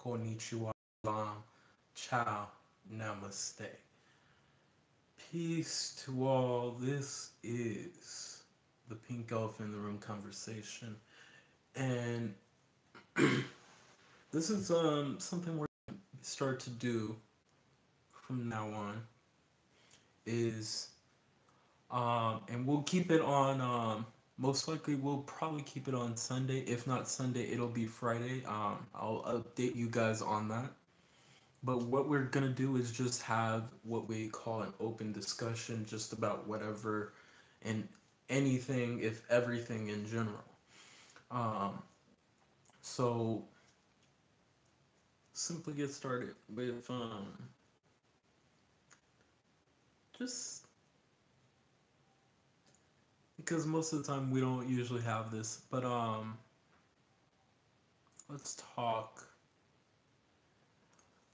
Konnichiwa, Salaam, Ciao Namaste. Peace to all. This is the Pink Elephant in the Room conversation. And this is something we're going to start to do from now on is and we'll keep it on most likely we'll probably keep it on Sunday. If not Sunday, it'll be Friday. I'll update you guys on that. But what we're gonna do is just have what we call an open discussion just about whatever and anything, if everything in general. Um, so simply get started with just because most of the time we don't usually have this, but let's talk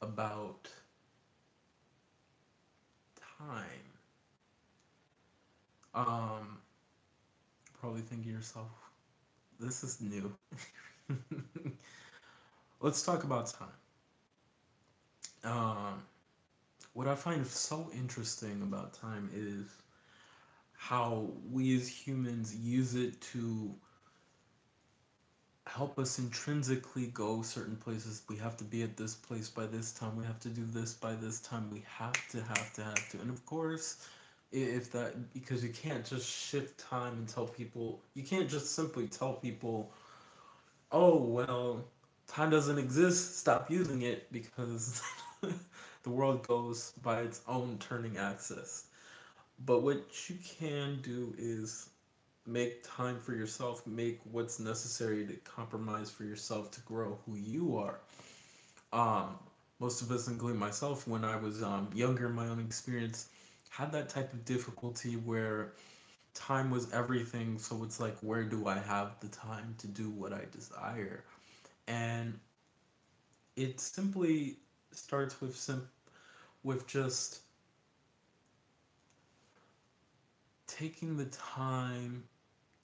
about time. Um, Probably thinking to yourself, this is new. Let's talk about time. Um, what I find so interesting about time is how we as humans use it to help us intrinsically go certain places. We have to be at this place by this time. We have to do this by this time. We have to. And of course, if that, because you can't just shift time and tell people, you can't just simply tell people, oh, well, time doesn't exist, stop using it, because the world goes by its own turning axis. But what you can do is make time for yourself, make what's necessary to compromise for yourself to grow who you are. Um, Most of us, including myself, when I was younger, in my own experience, had that type of difficulty where time was everything. So it's like, where do I have the time to do what I desire? And it simply starts with with just taking the time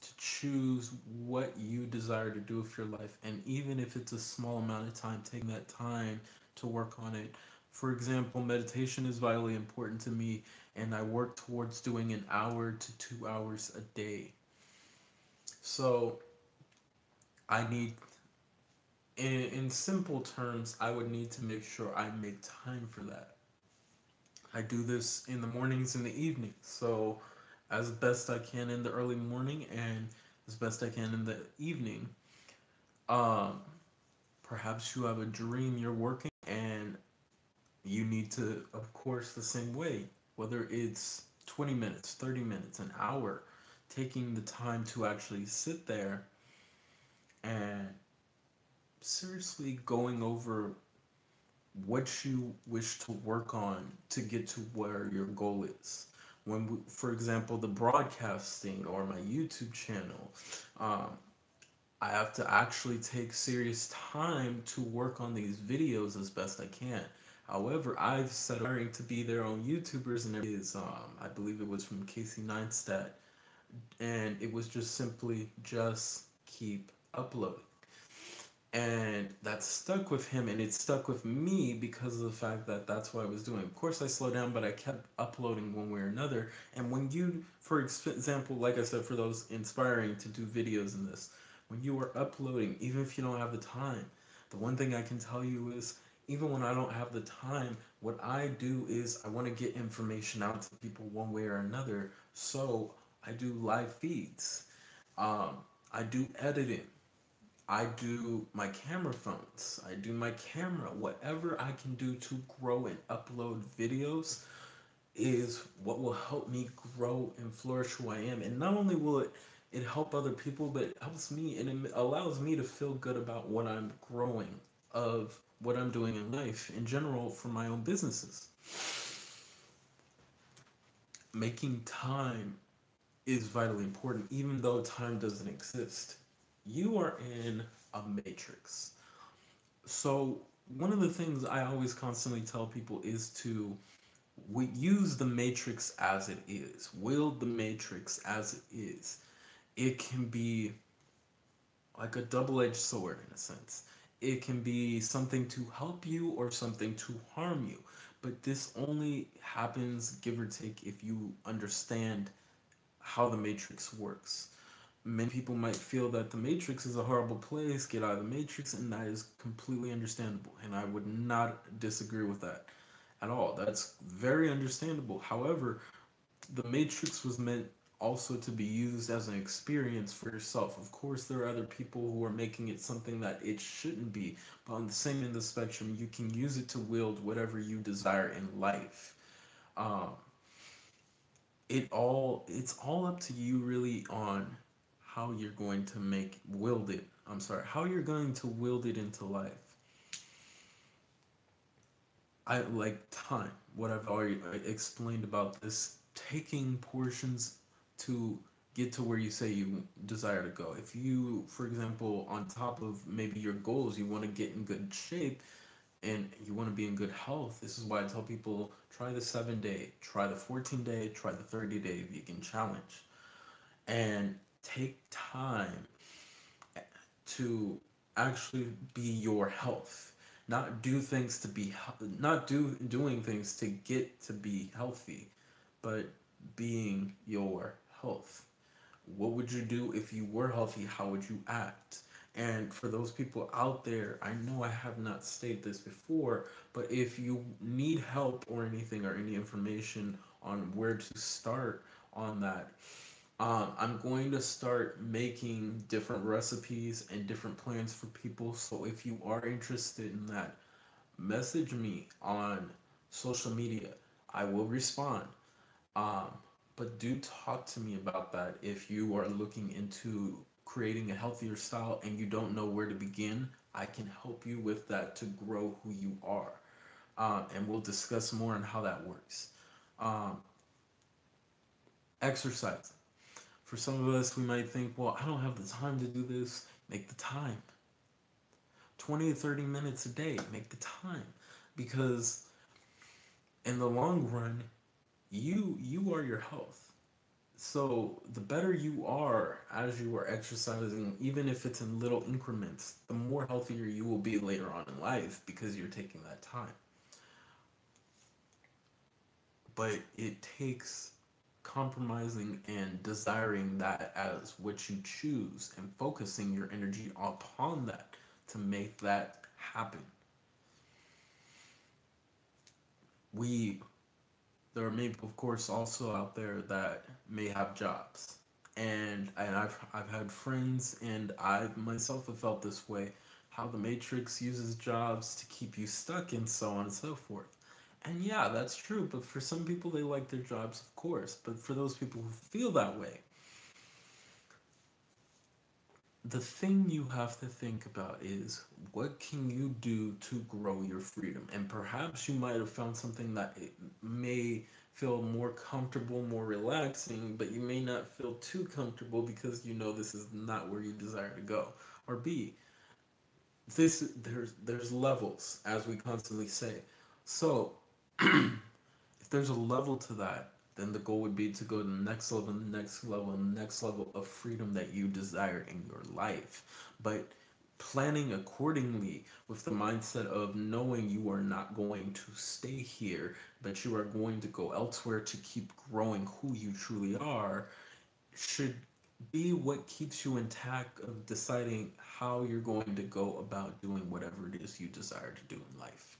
to choose what you desire to do with your life, and even if it's a small amount of time, taking that time to work on it. For example, meditation is vitally important to me, and I work towards doing an hour to 2 hours a day. So I need, in simple terms, I would need to make sure I make time for that. I do this in the mornings and the evenings. So as best I can in the early morning and as best I can in the evening. Um, Perhaps you have a dream you're working and you need to, of course, the same way, whether it's 20 minutes, 30 minutes, an hour, taking the time to actually sit there and seriously going over what you wish to work on to get to where your goal is. For example, the broadcasting or my YouTube channel, um, I have to actually take serious time to work on these videos as best I can. However, I've set up to be their own YouTubers, and is I believe it was from Casey Neistat, and it was just simply just keep uploading. And that stuck with him, and it stuck with me because of the fact that that's what I was doing. Of course, I slowed down, but I kept uploading one way or another. And when you, for example, like I said, for those inspiring to do videos in this, when you are uploading, even if you don't have the time, the one thing I can tell you is, even when I don't have the time, what I do is I want to get information out to people one way or another. So I do live feeds. Um, I do editing. I do my camera phones. I do my camera. Whatever I can do to grow and upload videos is what will help me grow and flourish who I am. And not only will it help other people, but it helps me and it allows me to feel good about what I'm growing, of what I'm doing in life in general for my own businesses. Making time is vitally important, even though time doesn't exist. You are in a matrix. So, one of the things I always constantly tell people is to we use the matrix as it is, wield the matrix as it is. It can be like a double edged sword in a sense. It can be something to help you or something to harm you. But this only happens, give or take, if you understand how the matrix works. Many people might feel that the matrix is a horrible place, get out of the matrix, and that is completely understandable. And I would not disagree with that at all. That's very understandable. However, the matrix was meant also to be used as an experience for yourself. Of course, there are other people who are making it something that it shouldn't be, but on the same end of the spectrum, you can use it to wield whatever you desire in life. Um, it's all up to you really on how you're going to make wield it. I'm sorry, how you're going to wield it into life. I like time. What I've already explained about this, taking portions to get to where you say you desire to go. If you, for example, on top of maybe your goals, you want to get in good shape and you want to be in good health, this is why I tell people try the 7 day, try the 14 day, try the 30 day vegan challenge, and take time to actually be your health, not do things to be not doing things to get to be healthy, but being your health. What would you do if you were healthy? How would you act? And for those people out there, I know I have not stated this before, but if you need help or anything or any information on where to start on that, I'm going to start making different recipes and different plans for people. So if you are interested in that, message me on social media. I will respond. Um, but do talk to me about that if you are looking into creating a healthier style and you don't know where to begin. I can help you with that to grow who you are. And we'll discuss more on how that works. Um, Exercise. For some of us, we might think, well, I don't have the time to do this. Make the time. 20 to 30 minutes a day. Make the time. Because in the long run, you are your health. So the better you are as you are exercising, even if it's in little increments, the more healthier you will be later on in life because you're taking that time. But it takes compromising and desiring that as what you choose and focusing your energy upon that to make that happen. We There are maybe of course also out there that may have jobs. And I've had friends and I myself have felt this way, how the matrix uses jobs to keep you stuck and so on and so forth. And yeah, that's true, but for some people they like their jobs, of course. But for those people who feel that way, the thing you have to think about is what can you do to grow your freedom? And perhaps you might have found something that it may feel more comfortable, more relaxing, but you may not feel too comfortable because you know this is not where you desire to go or be. There's levels, as we constantly say. So if there's a level to that, then the goal would be to go to the next level, the next level, and the next level of freedom that you desire in your life. But planning accordingly with the mindset of knowing you are not going to stay here, but you are going to go elsewhere to keep growing who you truly are, should be what keeps you intact of deciding how you're going to go about doing whatever it is you desire to do in life.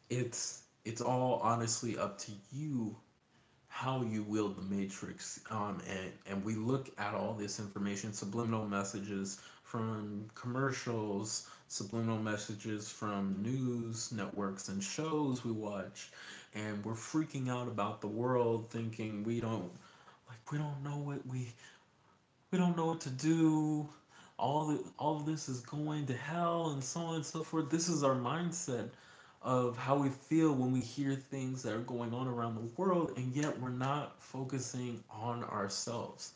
It's all honestly up to you how you wield the matrix. And we look at all this information, subliminal messages from commercials, subliminal messages from news networks and shows we watch, and we're freaking out about the world, thinking we don't know what we don't know what to do. All of this is going to hell and so on and so forth. This is our mindset of how we feel when we hear things that are going on around the world, and yet we're not focusing on ourselves,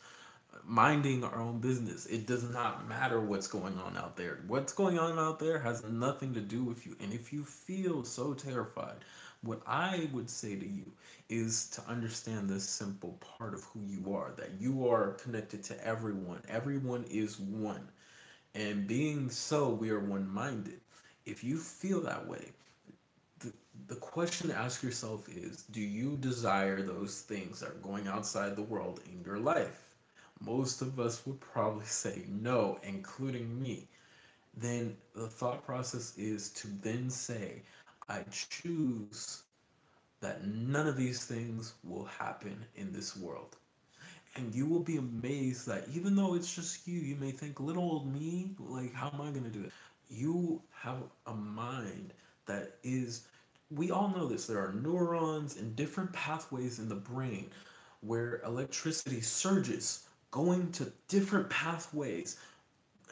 minding our own business. It does not matter what's going on out there. What's going on out there has nothing to do with you. And if you feel so terrified, what I would say to you is to understand this simple part of who you are, that you are connected to everyone. Everyone is one. And being so, we are one minded. If you feel that way, the, the question to ask yourself is, do you desire those things that are going outside the world in your life? Most of us would probably say no, including me. Then the thought process is to then say, I choose that none of these things will happen in this world. And you will be amazed that even though it's just you, you may think, little old me, like, how am I going to do it? You have a mind that is, we all know this. There are neurons and different pathways in the brain where electricity surges going to different pathways.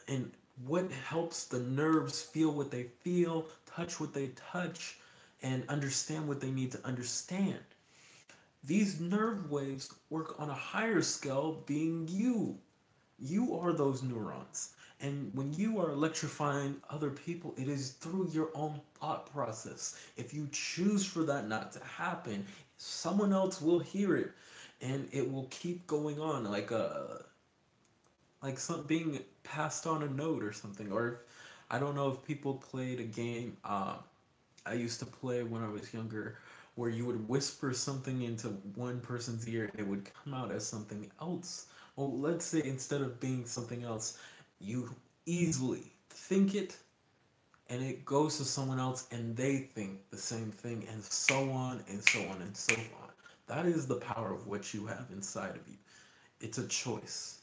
And what helps the nerves feel what they feel, touch what they touch, and understand what they need to understand. These nerve waves work on a higher scale, being you. You are those neurons. And when you are electrifying other people, it is through your own thought process. If you choose for that not to happen, someone else will hear it and it will keep going on like some being passed on a note or something. Or if, I don't know if people played a game I used to play when I was younger, where you would whisper something into one person's ear and it would come out as something else. Well, let's say instead of being something else, you easily think it and it goes to someone else and they think the same thing, and so on and so on and so on. That is the power of what you have inside of you. It's a choice.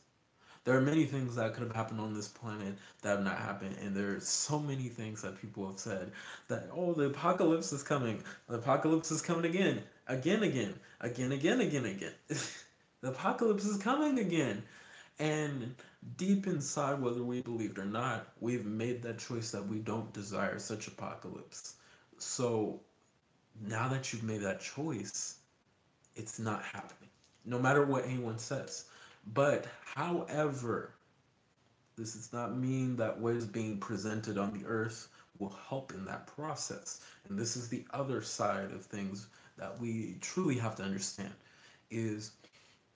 There are many things that could have happened on this planet that have not happened, and there's so many things that people have said that, oh, the apocalypse is coming, the apocalypse is coming again, again. The apocalypse is coming again. And deep inside, whether we believe it or not, we've made that choice that we don't desire such apocalypse. So now that you've made that choice, it's not happening, no matter what anyone says. But however, this does not mean that what is being presented on the earth will help in that process. And this is the other side of things that we truly have to understand is,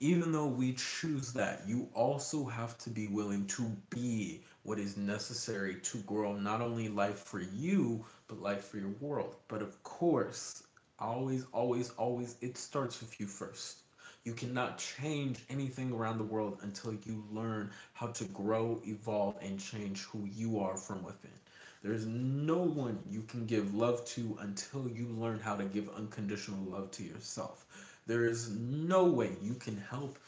even though we choose that, you also have to be willing to be what is necessary to grow not only life for you, but life for your world. But of course, always, it starts with you first. You cannot change anything around the world until you learn how to grow, evolve, and change who you are from within. There's no one you can give love to until you learn how to give unconditional love to yourself. There is no way you can help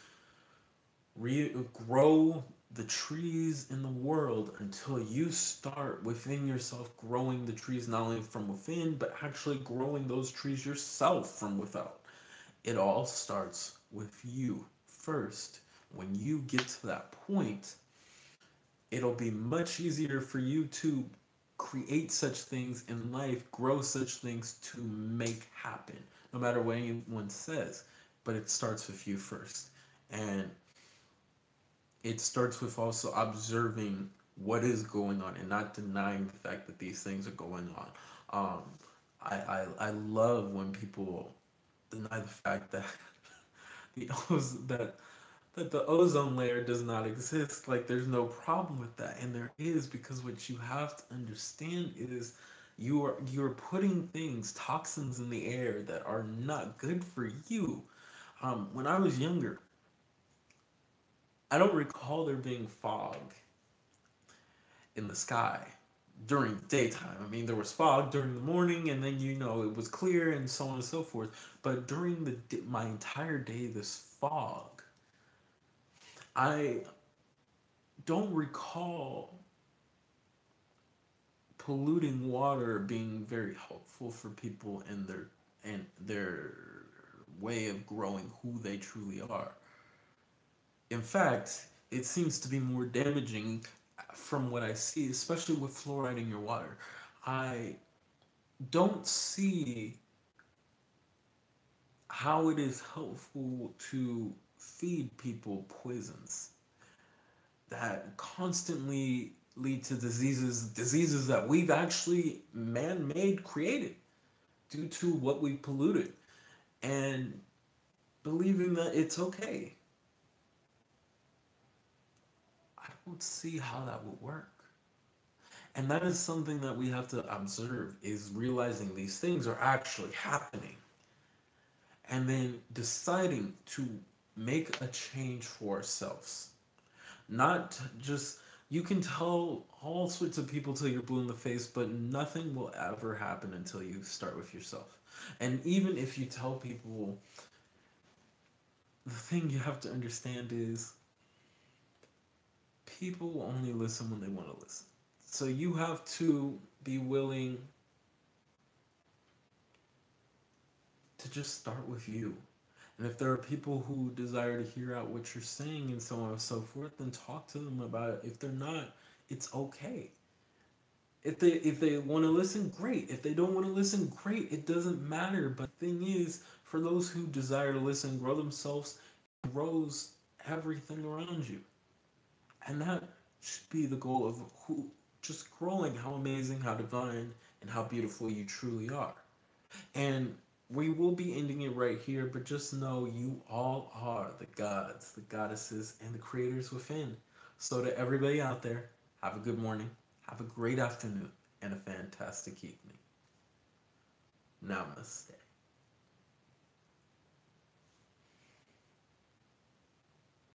grow the trees in the world until you start within yourself growing the trees not only from within, but actually growing those trees yourself from without. It all starts with you first. When you get to that point, it'll be much easier for you to create such things in life, grow such things to make happen, no matter what anyone says. But it starts with you first. And it starts with also observing what is going on and not denying the fact that these things are going on. I love when people deny the fact that the that the ozone layer does not exist. Like, there's no problem with that, and there is, because what you have to understand is you're putting things, toxins in the air that are not good for you. When I was younger, I don't recall there being fog in the sky during the daytime. I mean, there was fog during the morning, and then it was clear, and so on and so forth. But during my entire day, this fog, I don't recall polluting water being very helpful for people and their way of growing who they truly are. In fact, it seems to be more damaging from what I see, especially with fluoride in your water. I don't see how it is helpful to feed people poisons that constantly lead to diseases that we've actually man-made created due to what we polluted, and believing that it's okay. I don't see how that would work. And that is something that we have to observe, is realizing these things are actually happening and then deciding to make a change for ourselves. Not just, you can tell all sorts of people till you're blue in the face, but nothing will ever happen until you start with yourself. And even if you tell people, the thing you have to understand is people will only listen when they want to listen. So you have to be willing to just start with you. And if there are people who desire to hear out what you're saying and so on and so forth, then talk to them about it. If they're not, it's okay. If they want to listen, great. If they don't want to listen, great. It doesn't matter. But the thing is, for those who desire to listen, grow themselves, it grows everything around you. And that should be the goal of who, just growing how amazing, how divine, and how beautiful you truly are. And we will be ending it right here, but just know you all are the gods, the goddesses, and the creators within. So, to everybody out there, have a good morning, have a great afternoon, and a fantastic evening. Namaste.